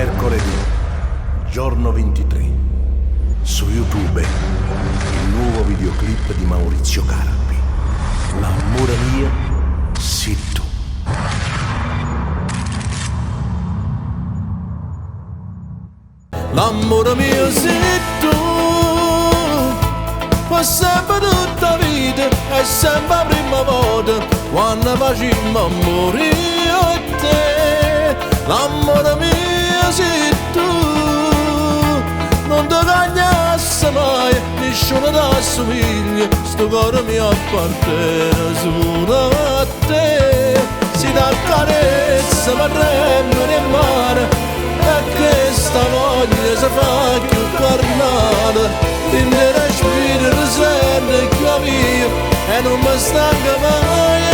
Mercoledì, giorno 23. Su YouTube, il nuovo videoclip di Maurizio Carpi. L'amore mio, sì tu. L'amore mio sei tu, per sempre tutta vita, è sempre la prima volta, quando facciamo amore io e te. L'amore mio sei tu, non ti cagnasse mai, nessuno ti assomiglia, sto cuore mio appartiene solo a te. Si dà carezza, ma prendere in mare, e questa voglia si fa più carnale, quindi respiro, sente che mio e non mi stanca mai.